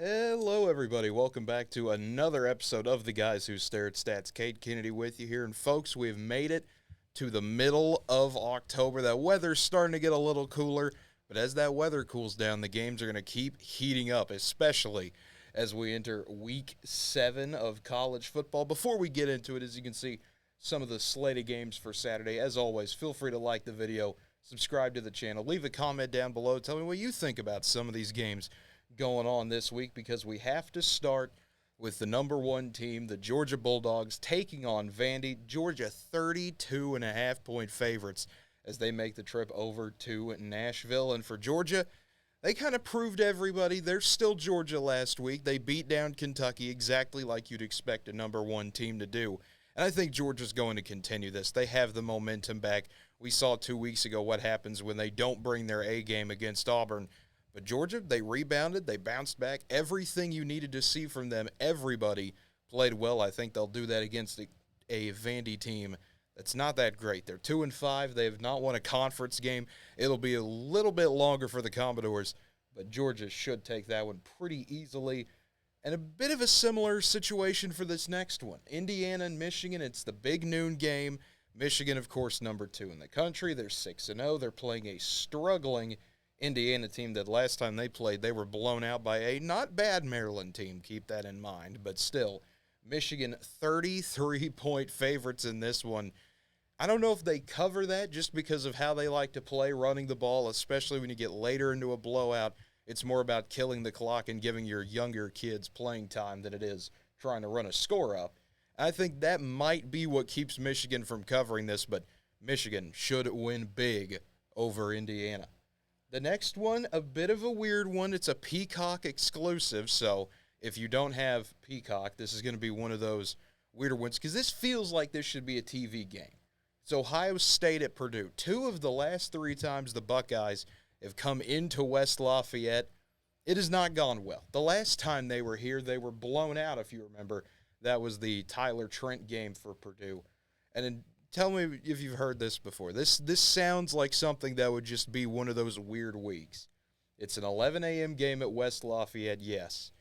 Hello, everybody. Welcome back to another episode of The Guys Who Stare at Stats. Cade Kennedy with you here. And, folks, we've made it to the middle of October. That weather's starting to get a little cooler. But as that weather cools down, the games are going to keep heating up, especially as we enter Week 7 of college football. Before we get into it, as you can see, some of the slated games for Saturday. As always, feel free to like the video, subscribe to the channel, leave a comment down below. Tell me what you think about some of these games going on this week, because we have to start with the number one team, the Georgia Bulldogs, taking on Vandy. Georgia 32.5-point favorites as they make the trip over to Nashville. And for Georgia, they kind of proved everybody they're still Georgia last week. They beat down Kentucky exactly like you'd expect a number one team to do. And I think Georgia's going to continue this. They have the momentum back. We saw 2 weeks ago what happens when they don't bring their A game against Auburn. But Georgia, they rebounded, they bounced back. Everything you needed to see from them, everybody played well. I think they'll do that against a Vandy team that's not that great. They're 2-5. They have not won a conference game. It'll be a little bit longer for the Commodores, but Georgia should take that one pretty easily. And a bit of a similar situation for this next one. Indiana and Michigan, it's the big noon game. Michigan, of course, number 2 in the country. They're 6-0. They're playing a struggling Indiana team that last time they played, they were blown out by a not bad Maryland team. Keep that in mind. But still, Michigan 33-point favorites in this one. I don't know if they cover that just because of how they like to play running the ball, especially when you get later into a blowout. It's more about killing the clock and giving your younger kids playing time than it is trying to run a score up. I think that might be what keeps Michigan from covering this, but Michigan should win big over Indiana. The next one, a bit of a weird one. It's a Peacock exclusive, so if you don't have Peacock, this is going to be one of those weirder ones, because this feels like this should be a TV game. It's Ohio State at Purdue. 2 of the last 3 times the Buckeyes have come into West Lafayette, it has not gone well. The last time they were here, they were blown out, if you remember. That was the Tyler Trent game for Purdue. And tell me if you've heard this before. This sounds like something that would just be one of those weird weeks. It's an 11 a.m. game at West Lafayette, yes.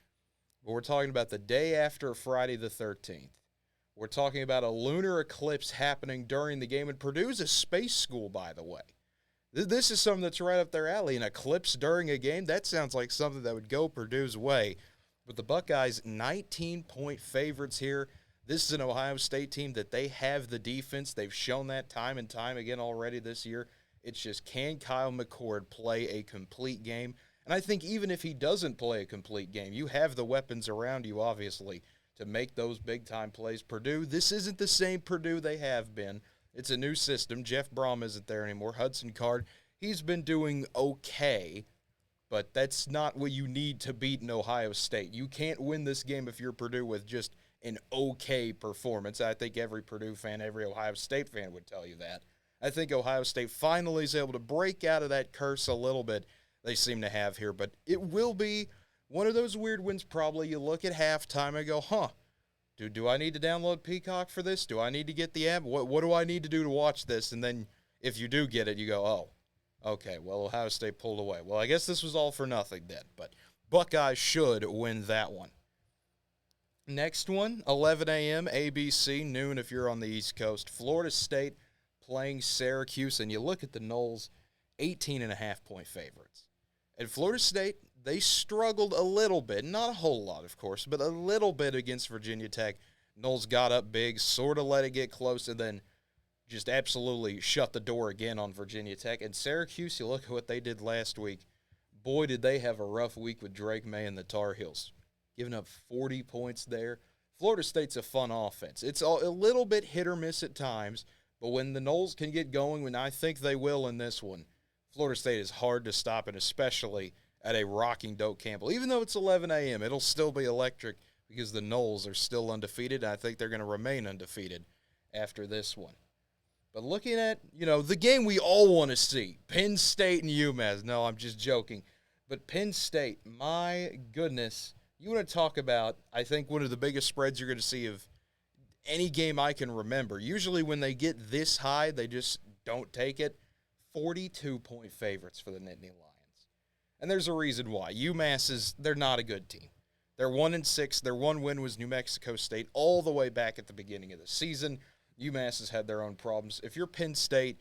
But we're talking about the day after Friday the 13th. We're talking about a lunar eclipse happening during the game. And Purdue's a space school, by the way. This is something that's right up their alley. An eclipse during a game, that sounds like something that would go Purdue's way. But the Buckeyes, 19-point favorites here. This is an Ohio State team that they have the defense. They've shown that time and time again already this year. It's just, can Kyle McCord play a complete game? And I think even if he doesn't play a complete game, you have the weapons around you, obviously, to make those big-time plays. Purdue, this isn't the same Purdue they have been. It's a new system. Jeff Brom isn't there anymore. Hudson Card, he's been doing okay, but that's not what you need to beat in Ohio State. You can't win this game if you're Purdue with just an okay performance. I think every Purdue fan, every Ohio State fan would tell you that. I think Ohio State finally is able to break out of that curse a little bit they seem to have here, but it will be one of those weird wins probably. You look at halftime and go, do I need to download Peacock for this? Do I need to get the app? What do I need to do to watch this? And then if you do get it, you go, oh, okay, well, Ohio State pulled away. Well, I guess this was all for nothing then, but Buckeyes should win that one. Next one, 11 a.m., ABC, noon if you're on the East Coast. Florida State playing Syracuse, and you look at the Noles, 18.5-point favorites. And Florida State, they struggled a little bit, not a whole lot, of course, but a little bit against Virginia Tech. Noles got up big, sort of let it get close, and then just absolutely shut the door again on Virginia Tech. And Syracuse, you look at what they did last week. Boy, did they have a rough week with Drake May and the Tar Heels. Giving up 40 points there. Florida State's a fun offense. It's a little bit hit or miss at times, but when the Noles can get going, when I think they will in this one, Florida State is hard to stop, and especially at a rocking Doak Campbell. Even though it's 11 a.m., it'll still be electric because the Noles are still undefeated, and I think they're going to remain undefeated after this one. But looking at, the game we all want to see, Penn State and UMass. No, I'm just joking. But Penn State, my goodness, you want to talk about, I think, one of the biggest spreads you're going to see of any game I can remember. Usually when they get this high, they just don't take it. 42-point favorites for the Nittany Lions. And there's a reason why. UMass they're not a good team. They're 1-6. Their one win was New Mexico State all the way back at the beginning of the season. UMass has had their own problems. If you're Penn State,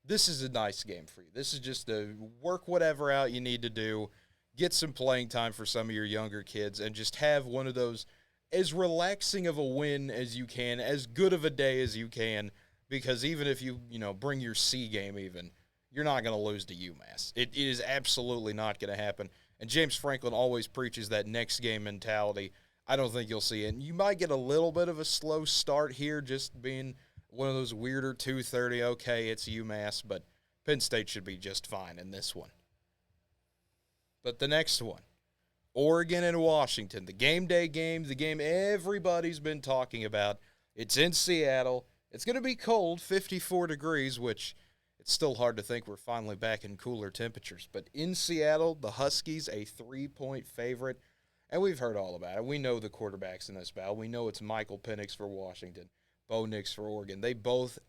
this is a nice game for you. This is just to work whatever out you need to do, get some playing time for some of your younger kids, and just have one of those as relaxing of a win as you can, as good of a day as you can, because even if you bring your C game even, you're not going to lose to UMass. It is absolutely not going to happen. And James Franklin always preaches that next game mentality. I don't think you'll see it. And you might get a little bit of a slow start here, just being one of those weirder 2:30, okay, it's UMass, but Penn State should be just fine in this one. But the next one, Oregon and Washington, the game day game, the game everybody's been talking about. It's in Seattle. It's going to be cold, 54 degrees, which it's still hard to think we're finally back in cooler temperatures. But in Seattle, the Huskies, a 3-point favorite. And we've heard all about it. We know the quarterbacks in this battle. We know it's Michael Penix for Washington, Bo Nix for Oregon. They both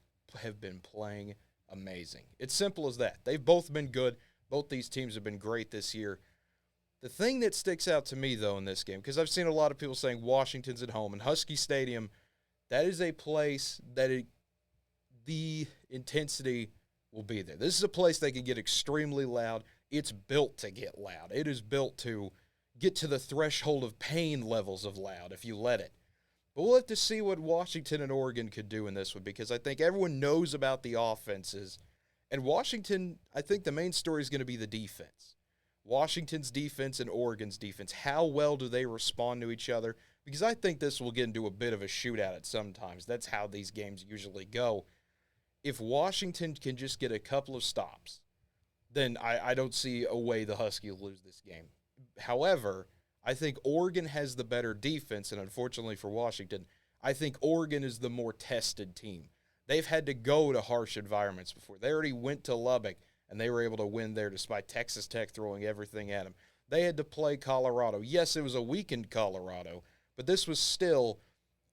have been playing amazing. It's simple as that. They've both been good. Both these teams have been great this year. The thing that sticks out to me, though, in this game, because I've seen a lot of people saying Washington's at home, and Husky Stadium, that is a place that the intensity will be there. This is a place that can get extremely loud. It's built to get loud. It is built to get to the threshold of pain levels of loud if you let it. But we'll have to see what Washington and Oregon could do in this one, because I think everyone knows about the offenses. And Washington, I think the main story is going to be the defense. Washington's defense and Oregon's defense. How well do they respond to each other? Because I think this will get into a bit of a shootout at some times. That's how these games usually go. If Washington can just get a couple of stops, then I don't see a way the Huskies will lose this game. However, I think Oregon has the better defense, and unfortunately for Washington, I think Oregon is the more tested team. They've had to go to harsh environments before. They already went to Lubbock, and they were able to win there despite Texas Tech throwing everything at them. They had to play Colorado. Yes, it was a weakened Colorado, but this was still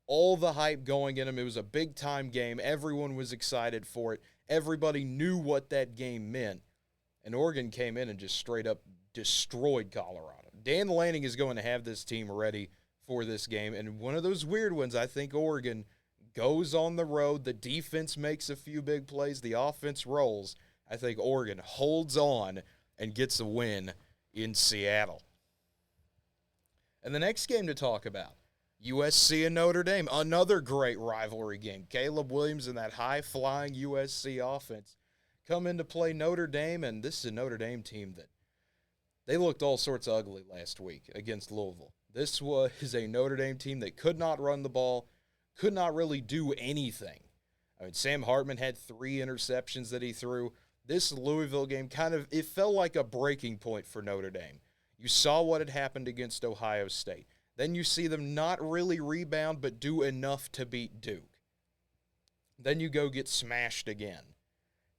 all the hype going in them. It was a big-time game. Everyone was excited for it. Everybody knew what that game meant. And Oregon came in and just straight up destroyed Colorado. Dan Lanning is going to have this team ready for this game. And one of those weird ones, I think Oregon goes on the road. The defense makes a few big plays. The offense rolls. I think Oregon holds on and gets a win in Seattle. And the next game to talk about, USC and Notre Dame, another great rivalry game. Caleb Williams and that high-flying USC offense come in to play Notre Dame, and this is a Notre Dame team that they looked all sorts of ugly last week against Louisville. This was a Notre Dame team that could not run the ball, could not really do anything. I mean, Sam Hartman had 3 interceptions that he threw. This Louisville game it felt like a breaking point for Notre Dame. You saw what had happened against Ohio State. Then you see them not really rebound, but do enough to beat Duke. Then you go get smashed again.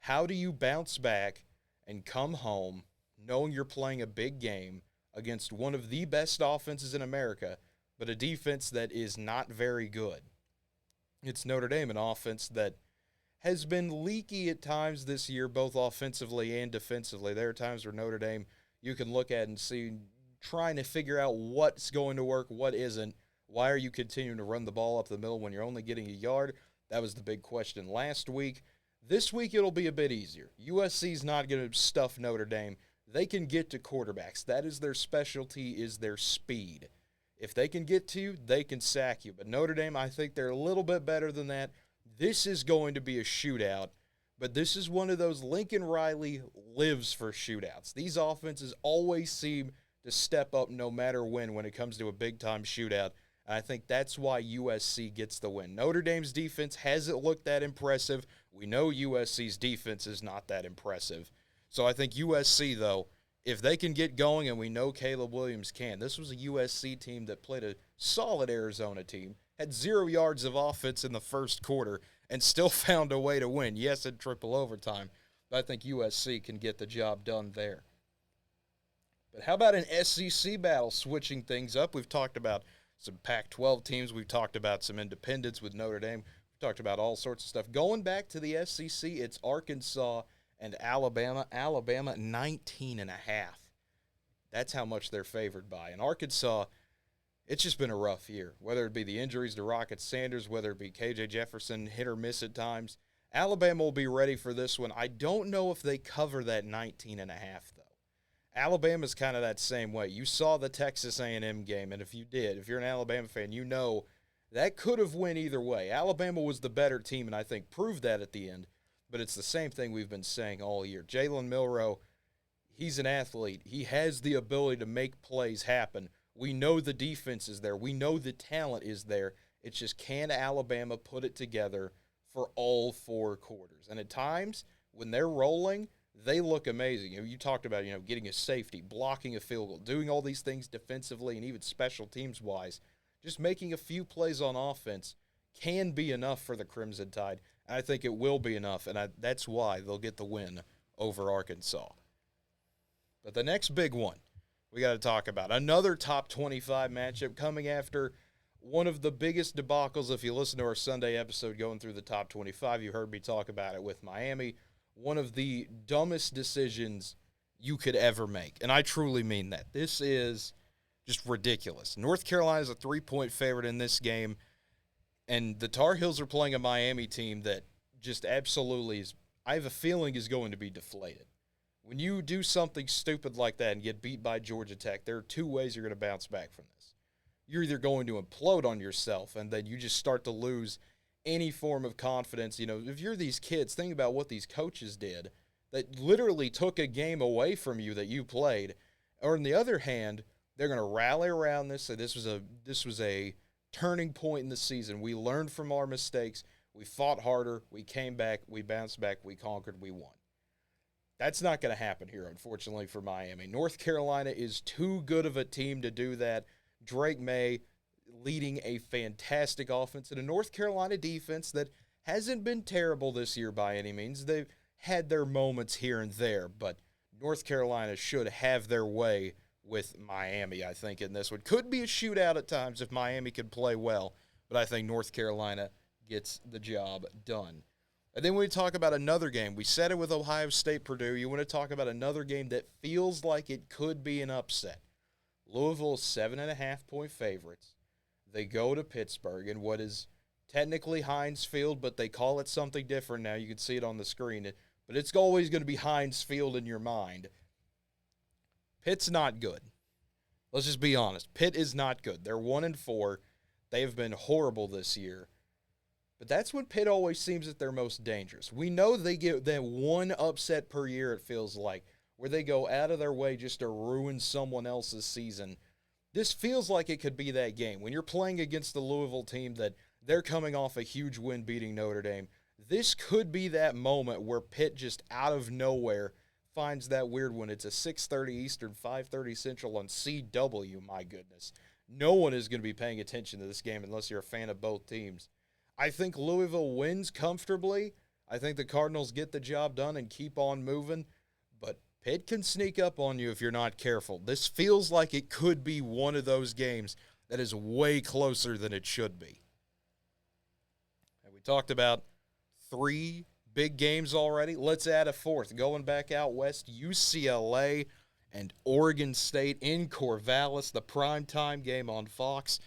How do you bounce back and come home knowing you're playing a big game against one of the best offenses in America, but a defense that is not very good? It's Notre Dame, an offense that has been leaky at times this year, both offensively and defensively. There are times where Notre Dame you can look at and see trying to figure out what's going to work, what isn't. Why are you continuing to run the ball up the middle when you're only getting a yard? That was the big question last week. This week it'll be a bit easier. USC's not going to stuff Notre Dame. They can get to quarterbacks. That is their specialty, is their speed. If they can get to you, they can sack you. But Notre Dame, I think they're a little bit better than that. This is going to be a shootout, but this is one of those Lincoln Riley lives for shootouts. These offenses always seem to step up no matter when it comes to a big-time shootout. And I think that's why USC gets the win. Notre Dame's defense hasn't looked that impressive. We know USC's defense is not that impressive. So I think USC, though, if they can get going, and we know Caleb Williams can. This was a USC team that played a solid Arizona team, had 0 yards of offense in the first quarter, and still found a way to win. Yes, in triple overtime, but I think USC can get the job done there. But how about an SEC battle, switching things up? We've talked about some Pac-12 teams. We've talked about some independents with Notre Dame. We've talked about all sorts of stuff. Going back to the SEC, it's Arkansas and Alabama. Alabama, 19.5. That's how much they're favored by. And Arkansas, it's just been a rough year, whether it be the injuries to Rocket Sanders, whether it be KJ Jefferson, hit or miss at times. Alabama will be ready for this one. I don't know if they cover that 19.5, though. Alabama's kind of that same way. You saw the Texas A&M game, and if you did, if you're an Alabama fan, you know that could have went either way. Alabama was the better team, and I think proved that at the end, but it's the same thing we've been saying all year. Jalen Milroe, he's an athlete. He has the ability to make plays happen. We know the defense is there. We know the talent is there. It's just, can Alabama put it together for all 4 quarters? And at times, when they're rolling, they look amazing. You talked about, getting a safety, blocking a field goal, doing all these things defensively and even special teams-wise. Just making a few plays on offense can be enough for the Crimson Tide. And I think it will be enough, and that's why they'll get the win over Arkansas. But the next big one we got to talk about, another top 25 matchup coming after one of the biggest debacles. If you listen to our Sunday episode going through the top 25, you heard me talk about it with Miami. One of the dumbest decisions you could ever make, and I truly mean that. This is just ridiculous. North Carolina's a 3-point favorite in this game, and the Tar Heels are playing a Miami team that just absolutely is, I have a feeling, is going to be deflated. When you do something stupid like that and get beat by Georgia Tech, there are 2 ways you're going to bounce back from this. You're either going to implode on yourself, and then you just start to lose any form of confidence. If you're these kids, think about what these coaches did that literally took a game away from you that you played. Or on the other hand, they're going to rally around this. Say this was a turning point in the season. We learned from our mistakes. We fought harder. We came back. We bounced back. We conquered. We won. That's not going to happen here, unfortunately, for Miami. North Carolina is too good of a team to do that. Drake May leading a fantastic offense and a North Carolina defense that hasn't been terrible this year by any means. They've had their moments here and there, but North Carolina should have their way with Miami, I think, in this one. Could be a shootout at times if Miami could play well, but I think North Carolina gets the job done. And then when we talk about another game, we said it with Ohio State-Purdue. You want to talk about another game that feels like it could be an upset. Louisville is 7.5-point favorites. They go to Pittsburgh in what is technically Heinz Field, but they call it something different now. You can see it on the screen. But it's always going to be Heinz Field in your mind. Pitt's not good. Let's just be honest. Pitt is not good. They're 1-4. They have been horrible this year. But that's when Pitt always seems at their most dangerous. We know they get that one upset per year, it feels like, where they go out of their way just to ruin someone else's season. This feels like it could be that game. When you're playing against the Louisville team that they're coming off a huge win beating Notre Dame, this could be that moment where Pitt just out of nowhere finds that weird one. It's a 6:30 Eastern, 5:30 Central on CW, my goodness. No one is going to be paying attention to this game unless you're a fan of both teams. I think Louisville wins comfortably. I think the Cardinals get the job done and keep on moving. But Pitt can sneak up on you if you're not careful. This feels like it could be one of those games that is way closer than it should be. And we talked about 3 big games already. Let's add a 4th. Going back out west, UCLA and Oregon State in Corvallis, the primetime game on Fox.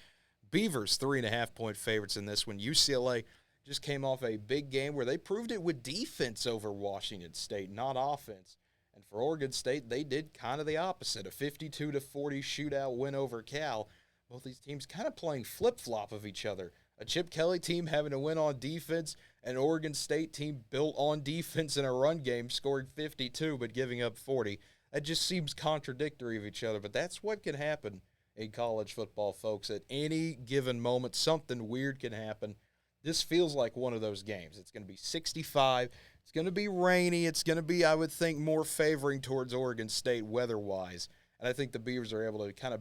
Beavers, 3.5-point favorites in this one. UCLA just came off a big game where they proved it with defense over Washington State, not offense. And for Oregon State, they did kind of the opposite, a 52-40 shootout win over Cal. Both these teams kind of playing flip-flop of each other. A Chip Kelly team having to win on defense, an Oregon State team built on defense in a run game, scoring 52 but giving up 40. That just seems contradictory of each other, but that's what can happen in college football, folks. At any given moment, something weird can happen. This feels like one of those games. It's going to be 65. It's going to be rainy. It's going to be, I would think, more favoring towards Oregon State weather-wise. And I think the Beavers are able to kind of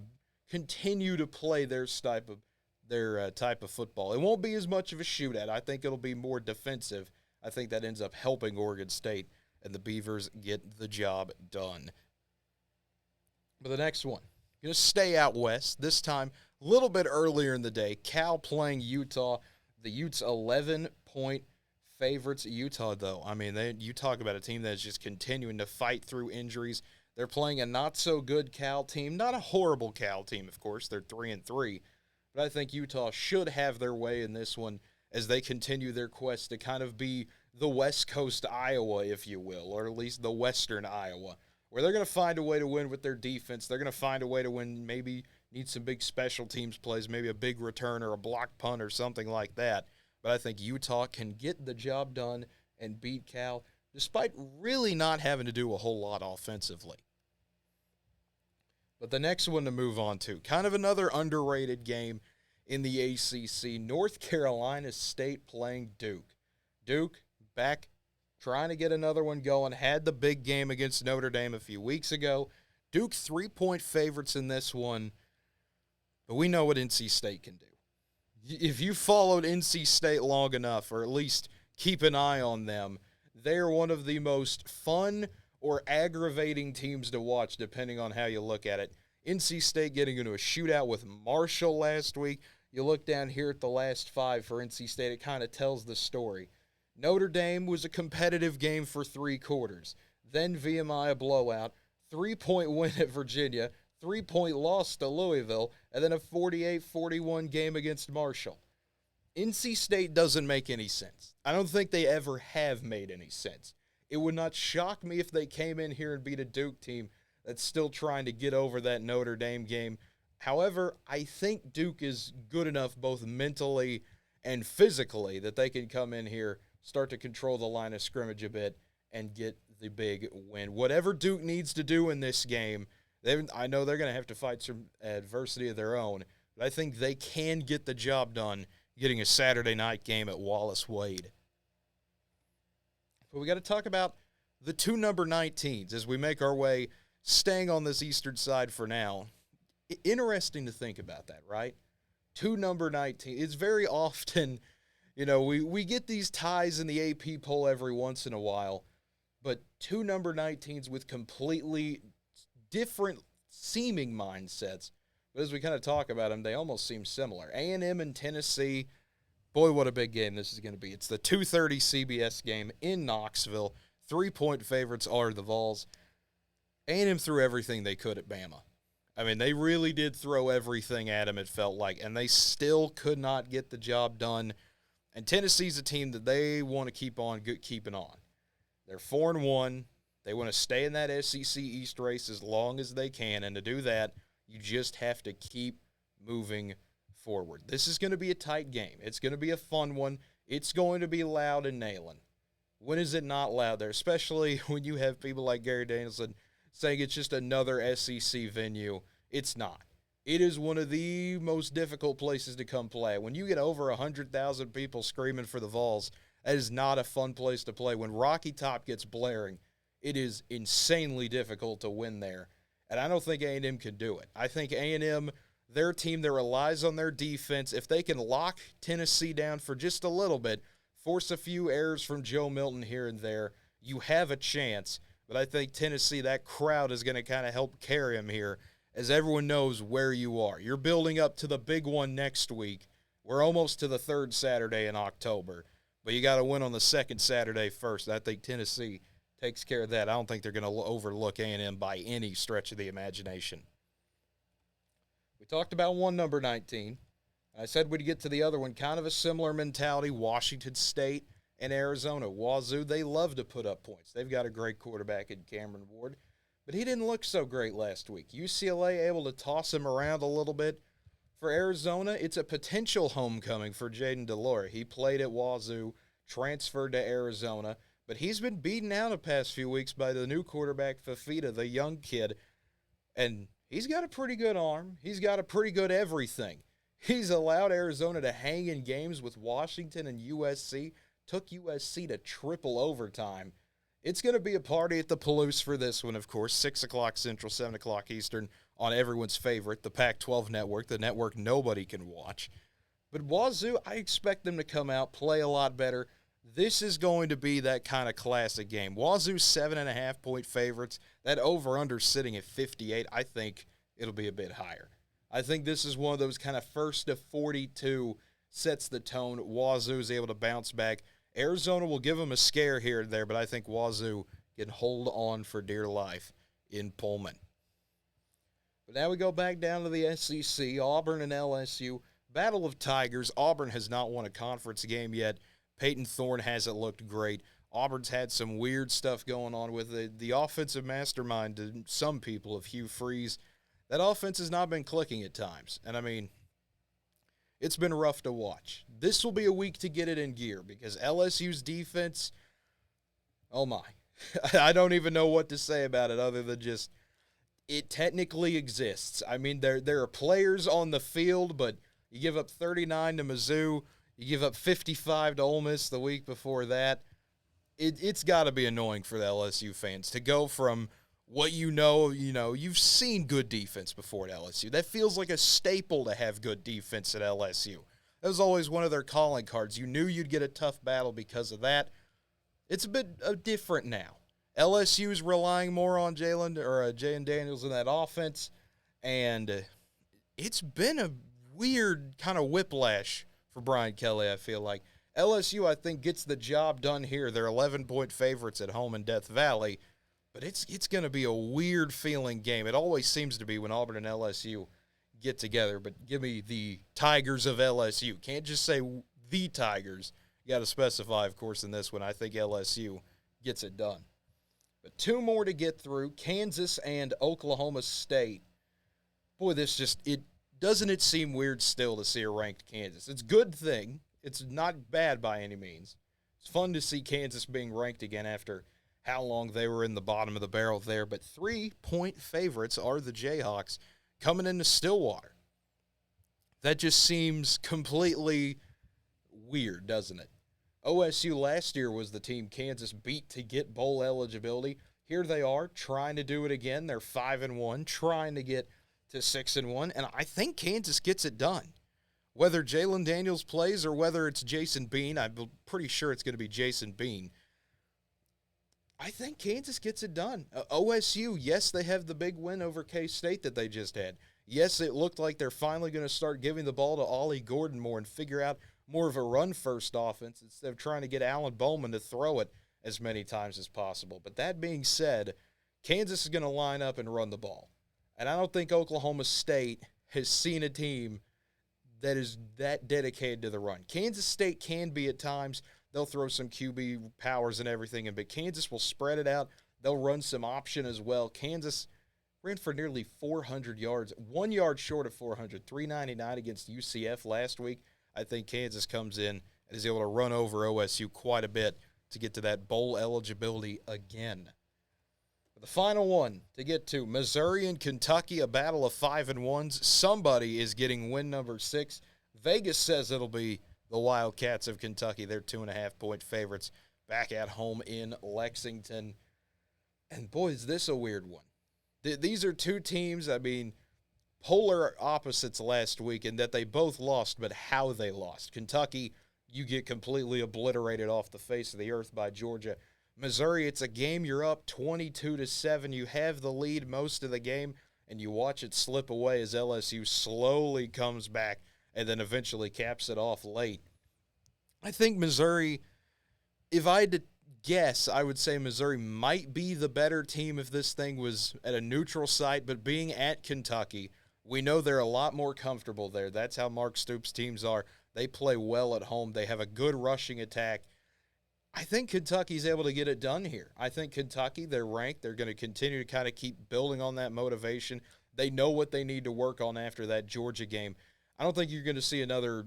continue to play their type of football. It won't be as much of a shootout. I think it'll be more defensive. I think that ends up helping Oregon State, and the Beavers get the job done. But the next one, going to stay out west, this time a little bit earlier in the day. Cal playing Utah. The Utes 11-point favorites. Utah, though, I mean, you talk about a team that's just continuing to fight through injuries. They're playing a not-so-good Cal team. Not a horrible Cal team, of course. They're 3-3. But I think Utah should have their way in this one as they continue their quest to kind of be the West Coast Iowa, if you will, or at least the Western Iowa, where they're going to find a way to win with their defense. They're going to find a way to win, maybe need some big special teams plays, maybe a big return or a block punt or something like that. But I think Utah can get the job done and beat Cal, despite really not having to do a whole lot offensively. But the next one to move on to, kind of another underrated game in the ACC, North Carolina State playing Duke. Duke back trying to get another one going, had the big game against Notre Dame a few weeks ago. Duke 3-point favorites in this one, but we know what NC State can do. If you followed NC State long enough, or at least keep an eye on them, they're one of the most fun or aggravating teams to watch, depending on how you look at it. NC State getting into a shootout with Marshall last week. You look down here at the last five for NC State, it kind of tells the story. Notre Dame was a competitive game for 3 quarters. Then VMI a blowout, 3-point win at Virginia, 3-point loss to Louisville, and then a 48-41 game against Marshall. NC State doesn't make any sense. I don't think they ever have made any sense. It would not shock me if they came in here and beat a Duke team that's still trying to get over that Notre Dame game. However, I think Duke is good enough both mentally and physically that they can come in here, start to control the line of scrimmage a bit, and get the big win. Whatever Duke needs to do in this game, I know they're going to have to fight some adversity of their own, but I think they can get the job done getting a Saturday night game at Wallace Wade. But we got to talk about the 2 number 19s as we make our way, staying on this eastern side for now. Interesting to think about that, right? 2 number 19. It's very often, we get these ties in the AP poll every once in a while, but 2 number 19s with completely different seeming mindsets. But as we kind of talk about them, they almost seem similar. A&M and Tennessee, boy, what a big game this is going to be. It's the 2:30 CBS game in Knoxville. 3-point favorites are the Vols. A&M threw everything they could at Bama. I mean, they really did throw everything at them, it felt like, and they still could not get the job done. And Tennessee's a team that they want to keep on keeping on. They're 4-1. They want to stay in that SEC East race as long as they can, and to do that, you just have to keep moving forward. This is going to be a tight game. It's going to be a fun one. It's going to be loud and nailing. When is it not loud there, especially when you have people like Gary Danielson saying it's just another SEC venue? It's not. It is one of the most difficult places to come play. When you get over 100,000 people screaming for the Vols, that is not a fun place to play. When Rocky Top gets blaring, it is insanely difficult to win there. And I don't think A&M can do it. I think A&M, they're a team that relies on their defense. If they can lock Tennessee down for just a little bit, force a few errors from Joe Milton here and there, you have a chance. But I think Tennessee, that crowd is going to kind of help carry them here, as everyone knows where you are. You're building up to the big one next week. We're almost to the 3rd Saturday in October. But you got to win on the 2nd Saturday first. I think Tennessee takes care of that. I don't think they're going to overlook A&M by any stretch of the imagination. We talked about 1 number 19. I said we'd get to the other one. Kind of a similar mentality, Washington State and Arizona. Wazoo, they love to put up points. They've got a great quarterback in Cameron Ward, but he didn't look so great last week. UCLA able to toss him around a little bit. For Arizona, it's a potential homecoming for Jaden DeLore. He played at Wazoo, transferred to Arizona, but he's been beaten out the past few weeks by the new quarterback, Fafita, the young kid, and he's got a pretty good arm. He's got a pretty good everything. He's allowed Arizona to hang in games with Washington and USC, took USC to triple overtime. It's going to be a party at the Palouse for this one, of course, 6 o'clock Central, 7 o'clock Eastern, on everyone's favorite, the Pac-12 network, the network nobody can watch. But Wazoo, I expect them to come out, play a lot better. This is going to be that kind of classic game. Wazoo 7.5-point favorites. That over-under sitting at 58. I think it'll be a bit higher. I think this is one of those kind of first to 42 sets the tone. Wazoo is able to bounce back. Arizona will give them a scare here and there, but I think Wazoo can hold on for dear life in Pullman. But now we go back down to the SEC, Auburn and LSU. Battle of Tigers. Auburn has not won a conference game yet. Peyton Thorne hasn't looked great. Auburn's had some weird stuff going on with it. The offensive mastermind to some people of Hugh Freeze. That offense has not been clicking at times. And, I mean, it's been rough to watch. This will be a week to get it in gear because LSU's defense, oh my. I don't even know what to say about it other than just it technically exists. I mean, there are players on the field, but you give up 39 to Mizzou. You give up 55 to Ole Miss the week before that. It's got to be annoying for the LSU fans to go from what you've seen good defense before at LSU. That feels like a staple to have good defense at LSU. That was always one of their calling cards. You knew you'd get a tough battle because of that. It's a bit different now. LSU's relying more on Jaden Daniels in that offense, and it's been a weird kind of whiplash for Brian Kelly, I feel like. LSU, I think, gets the job done here. They're 11-point favorites at home in Death Valley, but it's going to be a weird-feeling game. It always seems to be when Auburn and LSU get together, but give me the Tigers of LSU. Can't just say the Tigers. You got to specify, of course, in this one. I think LSU gets it done. But two more to get through, Kansas and Oklahoma State. Boy, doesn't it seem weird still to see a ranked Kansas? It's a good thing. It's not bad by any means. It's fun to see Kansas being ranked again after how long they were in the bottom of the barrel there. But 3-point favorites are the Jayhawks coming into Stillwater. That just seems completely weird, doesn't it? OSU last year was the team Kansas beat to get bowl eligibility. Here they are trying to do it again. They're 5-1, trying to get to 6-1, and I think Kansas gets it done. Whether Jalen Daniels plays or whether it's Jason Bean, I'm pretty sure it's going to be Jason Bean. I think Kansas gets it done. OSU, yes, they have the big win over K-State that they just had. Yes, it looked like they're finally going to start giving the ball to Ollie Gordon more and figure out more of a run-first offense instead of trying to get Alan Bowman to throw it as many times as possible. But that being said, Kansas is going to line up and run the ball. And I don't think Oklahoma State has seen a team that is that dedicated to the run. Kansas State can be at times. They'll throw some QB powers and everything, but Kansas will spread it out. They'll run some option as well. Kansas ran for nearly 400 yards, 1 yard short of 400, 399 against UCF last week. I think Kansas comes in and is able to run over OSU quite a bit to get to that bowl eligibility again. The final one to get to, Missouri and Kentucky, a battle of 5-1s. Somebody is getting win number 6. Vegas says it'll be the Wildcats of Kentucky. They're 2.5-point favorites back at home in Lexington. And boy, is this a weird one. These are two teams, I mean, polar opposites last week in that they both lost, but how they lost. Kentucky, you get completely obliterated off the face of the earth by Georgia. Missouri, it's a game you're up 22-7. You have the lead most of the game, and you watch it slip away as LSU slowly comes back and then eventually caps it off late. I think Missouri, if I had to guess, I would say Missouri might be the better team if this thing was at a neutral site, but being at Kentucky, we know they're a lot more comfortable there. That's how Mark Stoops' teams are. They play well at home. They have a good rushing attack. I think Kentucky's able to get it done here. I think Kentucky, they're ranked. They're going to continue to kind of keep building on that motivation. They know what they need to work on after that Georgia game. I don't think you're going to see another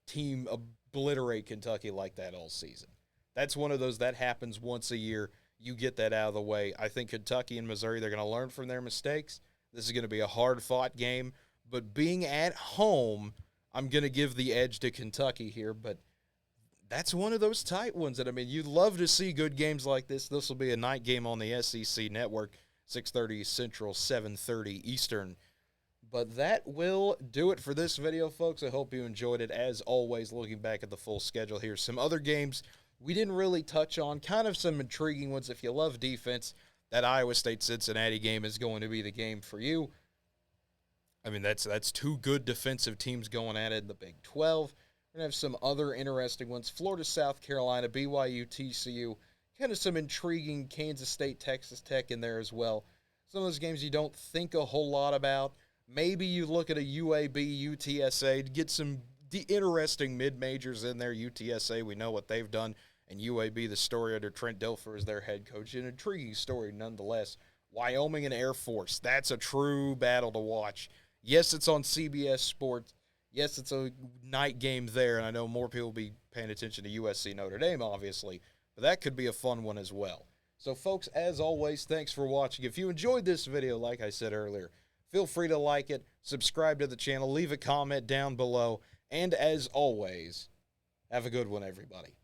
team obliterate Kentucky like that all season. That's one of those that happens once a year. You get that out of the way. I think Kentucky and Missouri, they're going to learn from their mistakes. This is going to be a hard-fought game. But being at home, I'm going to give the edge to Kentucky here. But that's one of those tight ones that, I mean, you'd love to see good games like this. This will be a night game on the SEC Network, 6:30 Central, 7:30 Eastern. But that will do it for this video, folks. I hope you enjoyed it. As always, looking back at the full schedule here, some other games we didn't really touch on, kind of some intriguing ones. If you love defense, that Iowa State-Cincinnati game is going to be the game for you. I mean, that's two good defensive teams going at it in the Big 12. We're going to have some other interesting ones. Florida, South Carolina, BYU, TCU, kind of some intriguing Kansas State, Texas Tech in there as well. Some of those games you don't think a whole lot about. Maybe you look at a UAB, UTSA to get some interesting mid-majors in there. UTSA, we know what they've done, and UAB, the story under Trent Dilfer as their head coach. An intriguing story nonetheless. Wyoming and Air Force, that's a true battle to watch. Yes, it's on CBS Sports. Yes, it's a night game there, and I know more people will be paying attention to USC Notre Dame, obviously, but that could be a fun one as well. So, folks, as always, thanks for watching. If you enjoyed this video, like I said earlier, feel free to like it, subscribe to the channel, leave a comment down below, and as always, have a good one, everybody.